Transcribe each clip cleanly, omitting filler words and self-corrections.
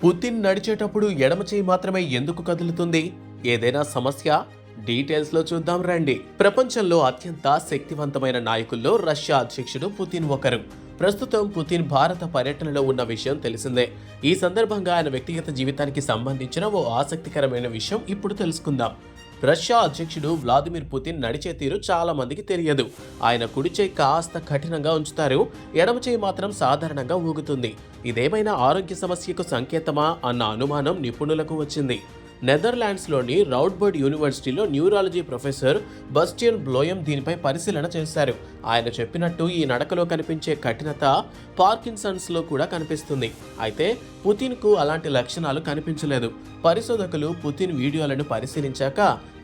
Putin నడిచేటప్పుడు ఎడమ చేయి మాత్రమే ఎందుకు కదులుతుంది? ఏదైనా సమస్య? డీటెయిల్స్ లో చూద్దాం రండి. ప్రపంచంలో అత్యంత శక్తివంతమైన నాయకుల్లో రష్యా అధ్యక్షుడు పుతిన్ ఒకరు. ప్రస్తుతం పుతిన్ భారత పర్యటనలో ఉన్న విషయం తెలిసిందే. ఈ సందర్భంగా ఆయన వ్యక్తిగత జీవితానికి సంబంధించిన ఓ ఆసక్తికరమైన విషయం ఇప్పుడు తెలుసుకుందాం. రష్యా అధ్యక్షుడు వ్లాదిమిర్ పుతిన్ నడిచే తీరు చాలా మందికి తెలియదు. ఆయన కుడి చేయి కాస్త కఠినంగా ఉంచుతారు, ఎడమ చేయి మాత్రం సాధారణంగా ఊగుతుంది. ఇదేమైనా ఆరోగ్య సమస్యకు సంకేతమా అన్న అనుమానం నిపుణులకు వచ్చింది. నెదర్లాండ్స్లోని రౌడ్బర్డ్ యూనివర్సిటీలో న్యూరాలజీ ప్రొఫెసర్ బస్టియన్ బ్లోయం దీనిపై పరిశీలన చేశారు. ఆయన చెప్పినట్టు ఈ నడకలో కనిపించే కఠినత పార్కిన్సన్స్లో కూడా కనిపిస్తుంది. అయితే పుతిన్కు అలాంటి లక్షణాలు కనిపించలేదు. పరిశోధకులు పుతిన్ వీడియోలను పరిశీలించాక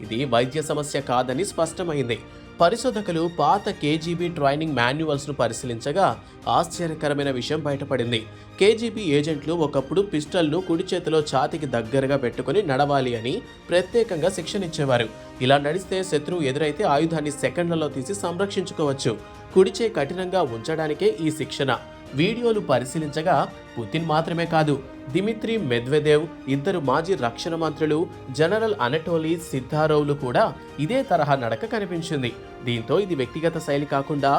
ఇది వైద్య సమస్య కాదని స్పష్టమైంది. పరిశోధకులు పాత కేజీబీ ట్రైనింగ్ మాన్యువల్స్ను పరిశీలించగా ఆశ్చర్యకరమైన విషయం బయటపడింది. కేజీబీ ఏజెంట్లు ఒకప్పుడు పిస్టల్ను కుడి చేతిలో ఛాతీకి దగ్గరగా పెట్టుకుని నడవాలి అని ప్రత్యేకంగా శిక్షణ ఇచ్చేవారు. ఇలా నడిస్తే శత్రువు ఎదురైతే ఆయుధాన్ని సెకండ్లలో తీసి సంరక్షించుకోవచ్చు. కుడి చేయి కఠినంగా ఉంచడానికే ఈ శిక్షణ. వీడియోలు పరిశీలించగా పుతిన్ మాత్రమే కాదు, దిమిత్రీ మెద్వెదేవ్, ఇద్దరు మాజీ రక్షణ మంత్రులు, జనరల్ అనటోలీ సిద్ధారోవ్లు కూడా ఇదే తరహా నడక కనిపించింది. దీంతో ఇది వ్యక్తిగత శైలి కాకుండా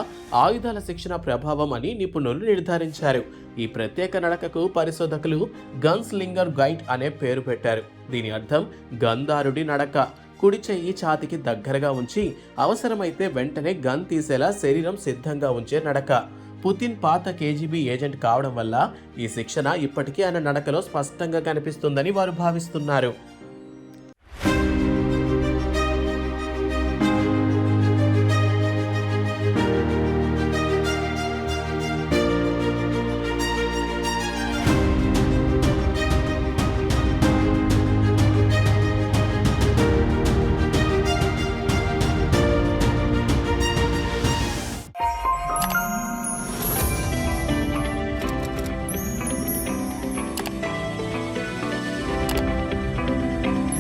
ఆయుధాల శిక్షణ ప్రభావం అని నిపుణులు నిర్ధారించారు. ఈ ప్రత్యేక నడకకు పరిశోధకులు గన్స్ లింగర్ గైట్ అనే పేరు పెట్టారు. దీని అర్థం గంధారుడి నడక. కుడి చెయ్యి ఛాతికి దగ్గరగా ఉంచి అవసరమైతే వెంటనే గన్ తీసేలా శరీరం సిద్ధంగా ఉంచే నడక. పుతిన్ పాత కేజీబీ ఏజెంట్ కావడం వల్ల ఈ శిక్షణ ఇప్పటికీ ఆయన నడకలో స్పష్టంగా కనిపిస్తుందని వారు భావిస్తున్నారు.